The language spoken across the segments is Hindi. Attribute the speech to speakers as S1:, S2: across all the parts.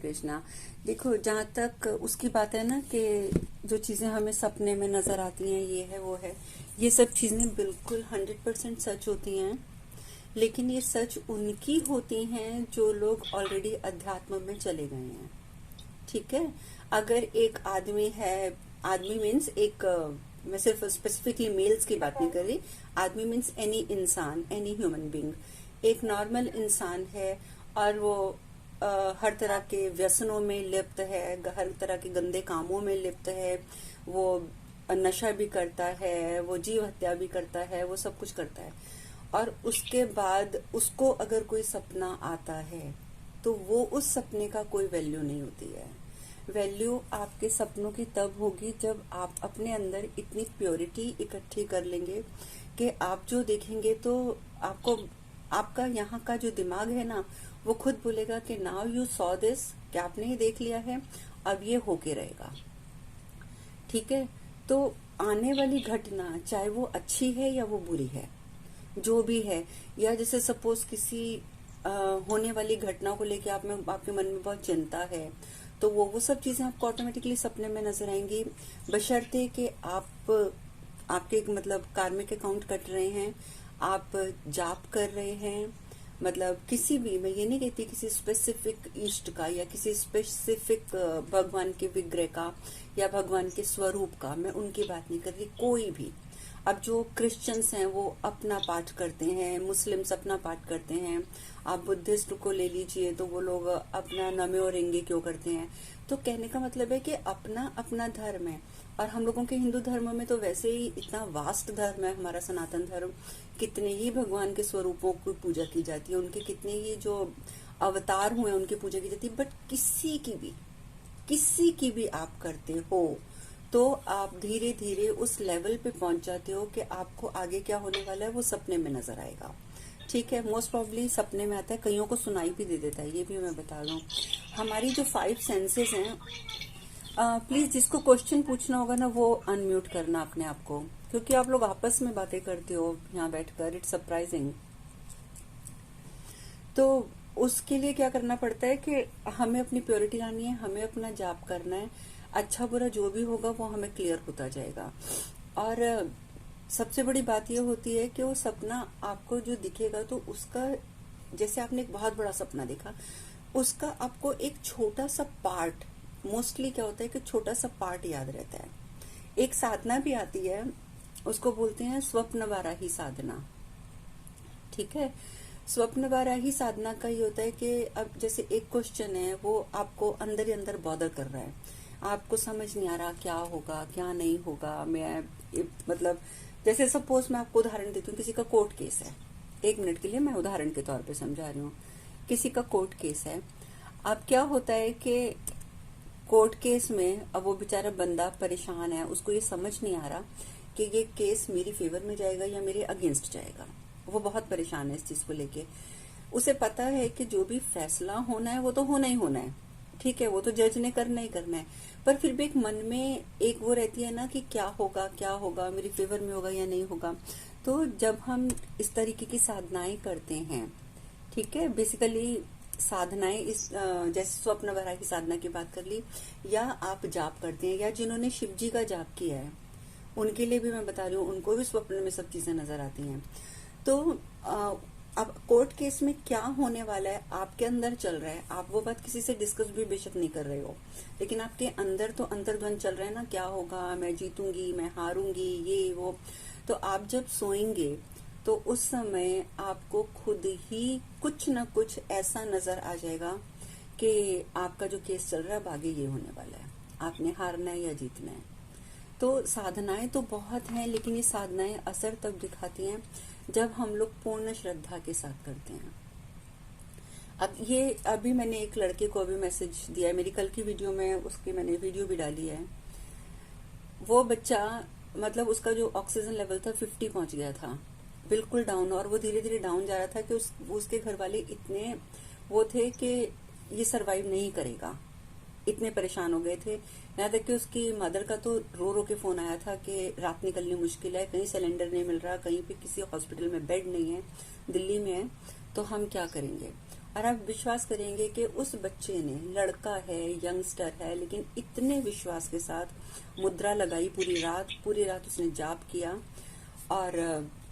S1: कृष्णा। देखो, जहाँ तक उसकी बात है ना कि जो चीजें हमें सपने में नजर आती हैं, ये है वो है, ये सब चीजें बिल्कुल 100% सच होती हैं। लेकिन ये सच उनकी होती हैं जो लोग ऑलरेडी अध्यात्म में चले गए हैं। ठीक है। अगर एक आदमी है, आदमी मीन्स एक मैं सिर्फ स्पेसिफिकली मेल्स की बात नहीं कर रही, आदमी मीन्स एनी इंसान, एनी ह्यूमन बीइंग, एक नॉर्मल इंसान है और वो हर तरह के व्यसनों में लिप्त है, हर तरह के गंदे कामों में लिप्त है, वो नशा भी करता है, वो जीव हत्या भी करता है, वो सब कुछ करता है, और उसके बाद उसको अगर कोई सपना आता है तो वो उस सपने का कोई वैल्यू नहीं होती है। वैल्यू आपके सपनों की तब होगी जब आप अपने अंदर इतनी प्योरिटी इकट्ठी कर लेंगे कि आप जो देखेंगे तो आपको, आपका यहाँ का जो दिमाग है ना, वो खुद बोलेगा कि नाउ यू सॉ दिस, कि आपने ये देख लिया है, अब ये होके रहेगा। ठीक है। तो आने वाली घटना चाहे वो अच्छी है या वो बुरी है, जो भी है, या जैसे सपोज किसी होने वाली घटना को लेके आप में, आपके मन में बहुत चिंता है, तो वो सब चीजें आपको ऑटोमेटिकली सपने में नजर आएंगी, बशर्ते कि आप आपके मतलब कार्मिक अकाउंट कट रहे हैं, आप जाप कर रहे हैं, मतलब किसी भी, मैं ये नहीं कहती किसी स्पेसिफिक इष्ट का या किसी स्पेसिफिक भगवान के विग्रह का या भगवान के स्वरूप का, मैं उनकी बात नहीं कर रही, कोई भी। अब जो क्रिश्चियंस हैं वो अपना पाठ करते हैं, मुस्लिम्स अपना पाठ करते हैं, आप बुद्धिस्ट को ले लीजिए तो वो लोग अपना नमे और रेंगे क्यों करते हैं। तो कहने का मतलब है कि अपना अपना धर्म है, और हम लोगों के हिंदू धर्म में तो वैसे ही इतना वास्ट धर्म है हमारा सनातन धर्म, कितने ही भगवान के स्वरूपों की पूजा की जाती है, उनके कितने ही जो अवतार हुए उनकी पूजा की जाती है, बट किसी की भी आप करते हो तो आप धीरे धीरे उस लेवल पे पहुंच जाते हो कि आपको आगे क्या होने वाला है वो सपने में नजर आएगा। ठीक है। मोस्ट प्रॉब्ली सपने में आता है, कईयों को सुनाई भी दे देता है, ये भी मैं बता दूं। हमारी जो 5 सेंसेस हैं, प्लीज जिसको क्वेश्चन पूछना होगा ना वो अनम्यूट करना अपने आप को, क्योंकि आप लोग आपस में बातें करते हो यहाँ बैठकर, इट्स सरप्राइजिंग। तो उसके लिए क्या करना पड़ता है कि हमें अपनी प्योरिटी लानी है, हमें अपना जाप करना है, अच्छा बुरा जो भी होगा वो हमें क्लियर होता जाएगा। और सबसे बड़ी बात यह होती है कि वो सपना आपको जो दिखेगा तो उसका, जैसे आपने एक बहुत बड़ा सपना देखा, उसका आपको एक छोटा सा पार्ट, मोस्टली क्या होता है कि छोटा सा पार्ट याद रहता है। एक साधना भी आती है, उसको बोलते हैं स्वप्न वाराही साधना। ठीक है। स्वप्न वाराही साधना का ये होता है कि अब जैसे एक क्वेश्चन है वो आपको अंदर ही अंदर बॉदर कर रहा है, आपको समझ नहीं आ रहा क्या होगा क्या नहीं होगा। मैं मतलब जैसे सपोज मैं आपको उदाहरण देती हूँ, किसी का कोर्ट केस है, 1 मिनट के लिए मैं उदाहरण के तौर पे समझा रही हूँ, किसी का कोर्ट केस है। अब क्या होता है कि कोर्ट केस में अब वो बेचारा बंदा परेशान है, उसको ये समझ नहीं आ रहा कि ये केस मेरी फेवर में जाएगा या मेरे अगेंस्ट जाएगा। वो बहुत परेशान है इस चीज को लेके। उसे पता है कि जो भी फैसला होना है वो तो होना ही होना है, ठीक है, वो तो जज ने करना ही करना है, पर फिर भी एक मन में एक वो रहती है ना कि क्या होगा, मेरी फेवर में होगा या नहीं होगा। तो जब हम इस तरीके की साधनाएं करते हैं, ठीक है, बेसिकली साधनाएं इस जैसे स्वप्न वराह की साधना की बात कर ली, या आप जाप करते हैं, या जिन्होंने शिव जी का जाप किया है उनके लिए भी मैं बता रही हूँ, उनको भी स्वप्न में सब चीजें नजर आती हैं। तो अब कोर्ट केस में क्या होने वाला है आपके अंदर चल रहा है, आप वो बात किसी से डिस्कस भी बेशक नहीं कर रहे हो, लेकिन आपके अंदर तो अंतर्द्वंद चल रहा है ना, क्या होगा, मैं जीतूंगी, मैं हारूंगी, ये वो। तो आप जब सोएंगे तो उस समय आपको खुद ही कुछ ना कुछ ऐसा नजर आ जाएगा कि आपका जो केस चल रहा है अब आगे ये होने वाला है, आपने हारना है या जीतना है। तो साधनाएं तो बहुत हैं, लेकिन ये साधनाएं असर तब दिखाती हैं जब हम लोग पूर्ण श्रद्धा के साथ करते हैं। अब ये अभी मैंने एक लड़के को अभी मैसेज दिया है, मेरी कल की वीडियो में उसकी मैंने वीडियो भी डाली है। वो बच्चा मतलब उसका जो ऑक्सीजन लेवल था 50 पहुंच गया था, बिल्कुल डाउन, और वो धीरे धीरे डाउन जा रहा था कि उसके घर वाले इतने वो थे कि ये सरवाइव नहीं करेगा, इतने परेशान हो गए थे। यहाँ तक कि उसकी मदर का तो रो रो के फोन आया था कि रात निकलनी मुश्किल है, कहीं सिलेंडर नहीं मिल रहा, कहीं पे किसी हॉस्पिटल में बेड नहीं है, दिल्ली में है, तो हम क्या करेंगे। और आप विश्वास करेंगे कि उस बच्चे ने, लड़का है, यंगस्टर है, लेकिन इतने विश्वास के साथ मुद्रा लगाई, पूरी रात उसने जाप किया और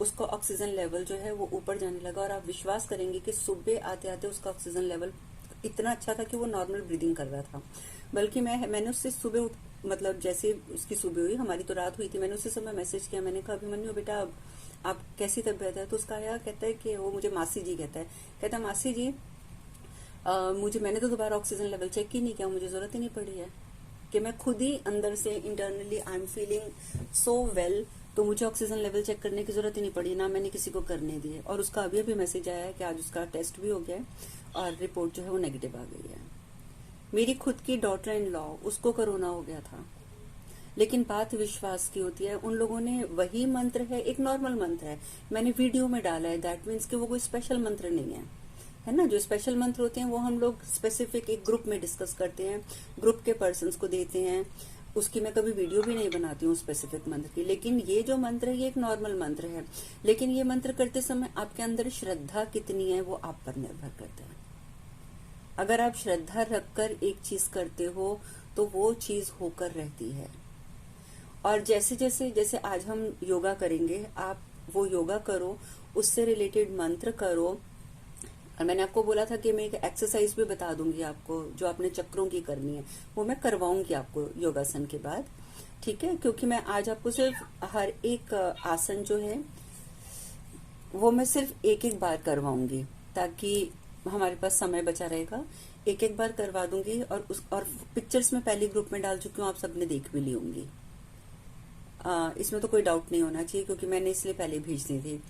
S1: उसका ऑक्सीजन लेवल जो है वो ऊपर जाने लगा। और आप विश्वास करेंगे कि सुबह आते आते उसका ऑक्सीजन लेवल इतना अच्छा था कि वो नॉर्मल ब्रीदिंग कर रहा था। बल्कि मैंने उससे सुबह मतलब जैसे उसकी सुबह हुई, हमारी तो रात हुई थी, मैंने उससे समय मैसेज किया, मैंने कहा अभिमन्यु बेटा आप कैसी तबीयत है? तो उसका आया, कहता है कि वो मुझे मासी जी कहता है मासी जी मैंने तो दोबारा ऑक्सीजन लेवल चेक ही नहीं किया, मुझे जरूरत ही नहीं पड़ी है कि मैं खुद ही अंदर से internally I am feeling so well, तो मुझे ऑक्सीजन लेवल चेक करने की जरूरत ही नहीं पड़ी, ना मैंने किसी को करने दी है। और उसका अभी मैसेज आया है कि आज उसका टेस्ट भी हो गया है और रिपोर्ट जो है वो नेगेटिव आ गई है। मेरी खुद की डॉटर इन लॉ, उसको कोरोना हो गया था, लेकिन बात विश्वास की होती है। उन लोगों ने वही मंत्र है, एक नॉर्मल मंत्र है, मैंने वीडियो में डाला है, दैट मीन्स कि वो कोई स्पेशल मंत्र नहीं है ना। जो स्पेशल मंत्र होते हैं वो हम लोग स्पेसिफिक एक ग्रुप में डिस्कस करते हैं, ग्रुप के पर्सन्स को देते हैं, उसकी मैं कभी वीडियो भी नहीं बनाती हूँ स्पेसिफिक मंत्र की। लेकिन ये जो मंत्र है ये एक नॉर्मल मंत्र है, लेकिन ये मंत्र करते समय आपके अंदर श्रद्धा कितनी है वो आप पर निर्भर करता है। अगर आप श्रद्धा रखकर एक चीज करते हो तो वो चीज होकर रहती है। और जैसे जैसे जैसे आज हम योगा करेंगे, आप वो योगा करो, उससे रिलेटेड मंत्र करो। और मैंने आपको बोला था कि मैं एक एक्सरसाइज भी बता दूंगी आपको, जो आपने चक्रों की करनी है वो मैं करवाऊंगी आपको योगासन के बाद, ठीक है। क्योंकि मैं आज आपको सिर्फ हर एक आसन जो है वो मैं सिर्फ एक एक बार करवाऊंगी, ताकि हमारे पास समय बचा रहेगा। एक एक बार करवा दूंगी और पिक्चर्स में पहले ग्रुप में डाल चुकी हूँ, आप सबने देख भी ली होंगी। इसमें तो कोई डाउट नहीं होना चाहिए, क्योंकि मैंने इसलिए पहले भेज दी थी।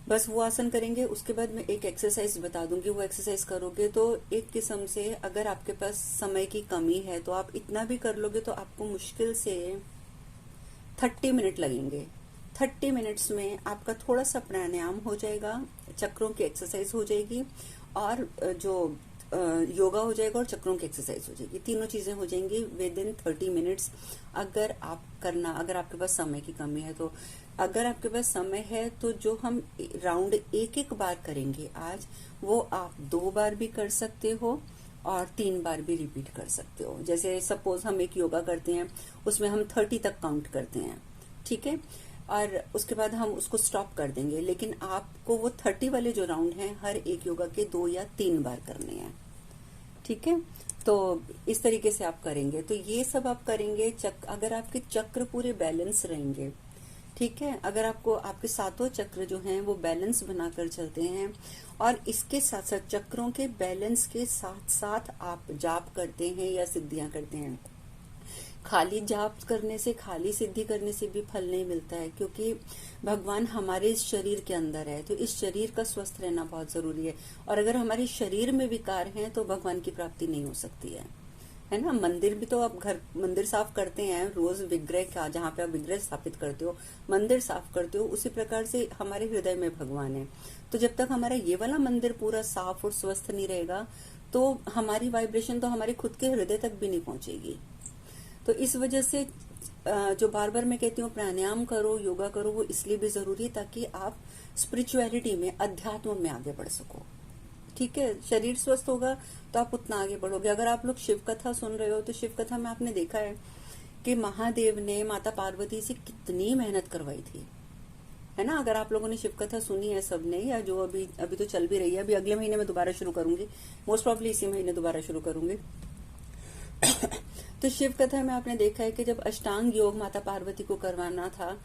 S1: बस वो आसन करेंगे, उसके बाद मैं एक एक्सरसाइज बता दूंगी, वो एक्सरसाइज करोगे तो एक किस्म से, अगर आपके पास समय की कमी है तो आप इतना भी कर लोगे तो आपको मुश्किल से 30 मिनट लगेंगे। 30 मिनट्स में आपका थोड़ा सा प्राणायाम हो जाएगा, चक्रों की एक्सरसाइज हो जाएगी, और जो योगा हो जाएगा और चक्रों की एक्सरसाइज हो जाएगी। तीनों चीजें हो जाएंगी विद इन 30 मिनट्स। अगर आपके पास समय की कमी है तो, अगर आपके पास समय है तो जो हम राउंड एक एक बार करेंगे आज, वो आप 2 बार भी कर सकते हो और 3 बार भी रिपीट कर सकते हो। जैसे सपोज हम एक योगा करते हैं, उसमें हम 30 तक काउंट करते हैं, ठीक है, और उसके बाद हम उसको स्टॉप कर देंगे। लेकिन आपको वो 30 वाले जो राउंड हैं हर एक योगा के 2 या 3 बार करने हैं, ठीक है। तो इस तरीके से आप करेंगे, तो ये सब आप करेंगे। अगर आपके चक्र पूरे बैलेंस रहेंगे, ठीक है, अगर आपके सातों चक्र जो हैं वो बैलेंस बनाकर चलते हैं, और इसके साथ साथ चक्रों के बैलेंस के साथ साथ आप जाप करते हैं या सिद्धियां करते हैं। खाली जाप करने से, खाली सिद्धि करने से भी फल नहीं मिलता है, क्योंकि भगवान हमारे इस शरीर के अंदर है, तो इस शरीर का स्वस्थ रहना बहुत जरूरी है। और अगर हमारे शरीर में विकार हैं तो भगवान की प्राप्ति नहीं हो सकती है ना। मंदिर भी तो आप मंदिर साफ करते हैं रोज, विग्रह का, जहाँ पे आप विग्रह स्थापित करते हो, मंदिर साफ करते हो, उसी प्रकार से हमारे हृदय में भगवान है। तो जब तक हमारा ये वाला मंदिर पूरा साफ और स्वस्थ नहीं रहेगा तो हमारी वाइब्रेशन तो हमारे खुद के हृदय तक भी नहीं पहुंचेगी। तो इस वजह से जो बार बार मैं कहती हूँ प्राणायाम करो, योगा करो, वो इसलिए भी जरूरी है ताकि आप स्पिरिचुअलिटी में, अध्यात्म में आगे बढ़ सको, ठीक है। शरीर स्वस्थ होगा तो आप उतना आगे बढ़ोगे। अगर आप लोग शिव कथा सुन रहे हो तो शिव कथा में आपने देखा है कि महादेव ने माता पार्वती से कितनी मेहनत करवाई थी, है ना। अगर आप लोगों ने शिव कथा सुनी है सबने, या जो अभी तो चल भी रही है, अभी अगले महीने में दोबारा शुरू करूंगी, मोस्ट प्रॉब्ली इसी महीने दोबारा शुरू करूंगी। तो शिव कथा में आपने देखा है कि जब अष्टांग योग माता पार्वती को करवाना था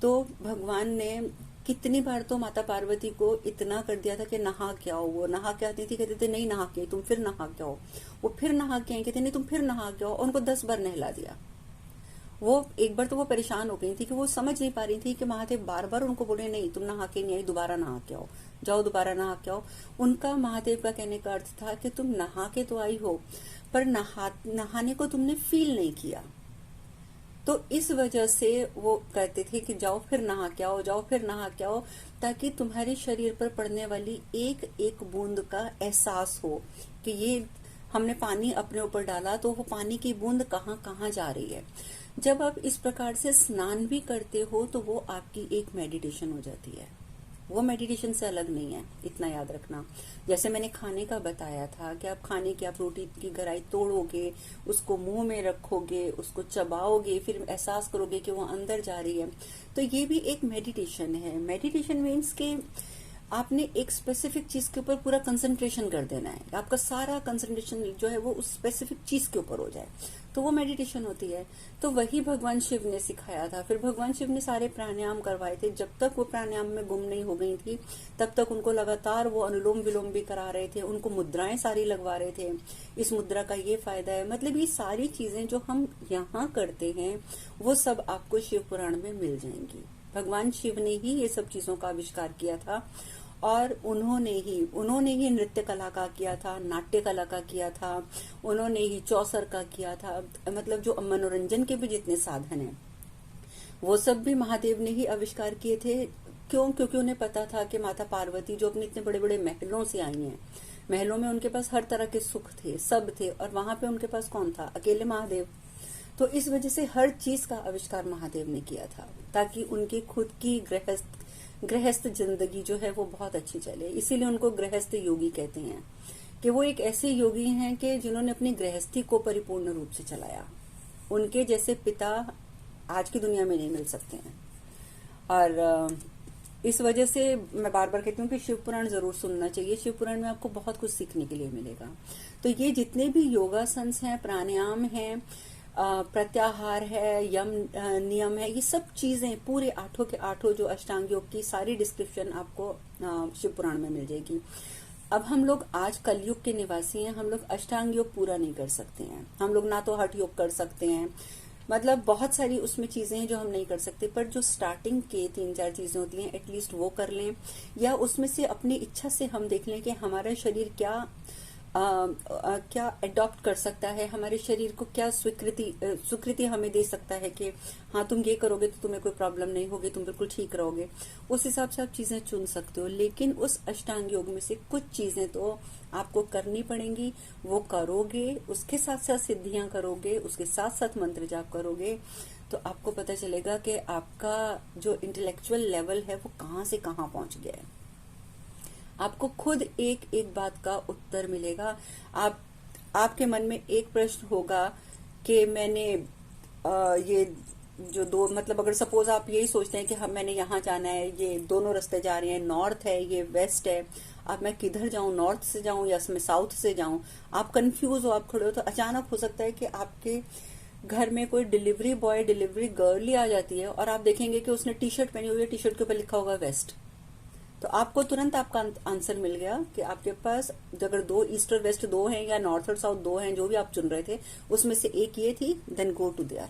S1: तो भगवान ने कितनी बार तो माता पार्वती को इतना कर दिया था कि नहा के आओ। वो नहा के आती थी, कहते थे नहीं नहा के, तुम फिर नहा के आओ। वो फिर नहा के आई, कहते नहीं तुम फिर नहा के आओ। उनको 10 बार नहला दिया। वो एक बार तो वो परेशान हो गई थी कि वो समझ नहीं पा रही थी कि महादेव बार बार उनको बोले नहीं तुम नहा के नहीं आई, दोबारा नहा के आओ, जाओ दोबारा नहा के आओ। उनका महादेव का कहने का अर्थ था कि तुम नहा के तो आई हो, पर नहाने को तुमने फील नहीं किया। तो इस वजह से वो कहते थे कि जाओ फिर नहा के आओ, जाओ फिर नहा के आओ, ताकि तुम्हारे शरीर पर पड़ने वाली एक एक बूंद का एहसास हो कि ये हमने पानी अपने ऊपर डाला तो वो पानी की बूंद कहाँ कहाँ जा रही है। जब आप इस प्रकार से स्नान भी करते हो तो वो आपकी एक मेडिटेशन हो जाती है। वो मेडिटेशन से अलग नहीं है, इतना याद रखना। जैसे मैंने खाने का बताया था कि आप खाने की, आप रोटी की गराई तोड़ोगे, उसको मुंह में रखोगे, उसको चबाओगे, फिर एहसास करोगे कि वो अंदर जा रही है, तो ये भी एक मेडिटेशन है। मेडिटेशन मीन्स कि आपने एक स्पेसिफिक चीज के ऊपर पूरा कंसंट्रेशन कर देना है, आपका सारा कंसंट्रेशन जो है वो उस स्पेसिफिक चीज के ऊपर हो जाए, तो वो मेडिटेशन होती है। तो वही भगवान शिव ने सिखाया था। फिर भगवान शिव ने सारे प्राणायाम करवाए थे। जब तक वो प्राणायाम में गुम नहीं हो गई थी, तब तक उनको लगातार वो अनुलोम विलोम भी करा रहे थे, उनको मुद्राएं सारी लगवा रहे थे। इस मुद्रा का ये फायदा है, मतलब ये सारी चीजें जो हम यहाँ करते हैं वो सब आपको शिव पुराण में मिल जाएंगी। भगवान शिव ने ही ये सब चीजों का आविष्कार किया था, और उन्होंने ही नृत्य कला का किया था, नाट्य कला का किया था, उन्होंने ही चौसर का किया था। मतलब जो मनोरंजन के भी जितने साधन हैं वो सब भी महादेव ने ही आविष्कार किए थे। क्यों? क्योंकि उन्हें पता था कि माता पार्वती जो अपने इतने बड़े बड़े महलों से आई हैं, महलों में उनके पास हर तरह के सुख थे, सब थे, और वहां पे उनके पास कौन था? अकेले महादेव। तो इस वजह से हर चीज का आविष्कार महादेव ने किया था, ताकि उनकी खुद की गृहस्थ जिंदगी जो है वो बहुत अच्छी चले। इसीलिए उनको गृहस्थ योगी कहते हैं, कि वो एक ऐसे योगी हैं कि जिन्होंने अपनी गृहस्थी को परिपूर्ण रूप से चलाया। उनके जैसे पिता आज की दुनिया में नहीं मिल सकते हैं। और इस वजह से मैं बार बार कहती हूँ कि शिव पुराण जरूर सुनना चाहिए। शिव पुराण में आपको बहुत कुछ सीखने के लिए मिलेगा। तो ये जितने भी योगासन हैं, प्राणायाम हैं, प्रत्याहार है, यम नियम है, ये सब चीजें पूरे 8 के 8 जो अष्टांग योग की सारी डिस्क्रिप्शन आपको शिव पुराण में मिल जाएगी। अब हम लोग आज कलयुग के निवासी हैं, हम लोग अष्टांग योग पूरा नहीं कर सकते हैं। हम लोग ना तो हठ योग कर सकते हैं, मतलब बहुत सारी उसमें चीजें हैं जो हम नहीं कर सकते, पर जो स्टार्टिंग के 3-4 चीजें होती हैं एटलीस्ट वो कर लें, या उसमें से अपनी इच्छा से हम देख लें कि हमारा शरीर क्या अडॉप्ट कर सकता है, हमारे शरीर को क्या स्वीकृति हमें दे सकता है कि हाँ तुम ये करोगे तो तुम्हें कोई प्रॉब्लम नहीं होगी, तुम बिल्कुल ठीक रहोगे। उस हिसाब से आप चीजें चुन सकते हो। लेकिन उस अष्टांग योग में से कुछ चीजें तो आपको करनी पड़ेंगी, वो करोगे, उसके साथ साथ सिद्धियां करोगे, उसके साथ साथ मंत्र जाप करोगे, तो आपको पता चलेगा कि आपका जो इंटेलेक्चुअल लेवल है वो कहाँ से कहाँ पहुंच गया है। आपको खुद एक एक बात का उत्तर मिलेगा। आपके मन में एक प्रश्न होगा कि मैंने ये जो दो, मतलब अगर सपोज आप यही सोचते हैं कि मैंने यहाँ जाना है, ये दोनों रास्ते जा रहे हैं, नॉर्थ है ये वेस्ट है, अब मैं किधर जाऊं, नॉर्थ से जाऊं या मैं साउथ से जाऊं, आप कंफ्यूज हो, आप खड़े हो, तो अचानक हो सकता है कि आपके घर में कोई डिलीवरी बॉय, डिलीवरी गर्ल ही आ जाती है, और आप देखेंगे कि उसने टी शर्ट पहनी हुई है, टी शर्ट के ऊपर लिखा होगा वेस्ट। तो आपको तुरंत आपका आंसर मिल गया कि आपके पास अगर 2 ईस्ट और वेस्ट 2 हैं, या नॉर्थ और साउथ 2 हैं, जो भी आप चुन रहे थे उसमें से एक ये थी, देन गो टू देयर।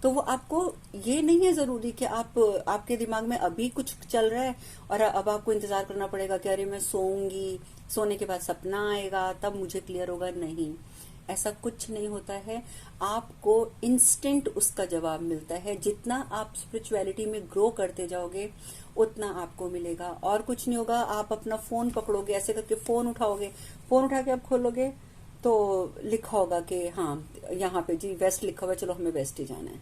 S1: तो वो आपको ये नहीं है जरूरी कि आपके दिमाग में अभी कुछ चल रहा है और अब आपको इंतजार करना पड़ेगा कि अरे मैं सोऊंगी, सोने के बाद सपना आएगा तब मुझे क्लियर होगा। नहीं, ऐसा कुछ नहीं होता है। आपको इंस्टेंट उसका जवाब मिलता है। जितना आप स्पिरिचुअलिटी में ग्रो करते जाओगे उतना आपको मिलेगा, और कुछ नहीं होगा। आप अपना फोन पकड़ोगे, ऐसे करके फोन उठाओगे, फोन उठा के आप खोलोगे तो लिखा होगा कि हाँ यहाँ पे जी वेस्ट लिखा हुआ है, चलो हमें वेस्ट ही जाना है।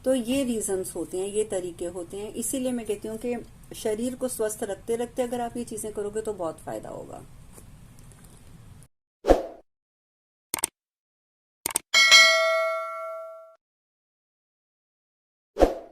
S1: तो ये रीजंस होते हैं, ये तरीके होते हैं। इसीलिए मैं कहती हूँ कि शरीर को स्वस्थ रखते रखते अगर आप ये चीजें करोगे तो बहुत फायदा होगा।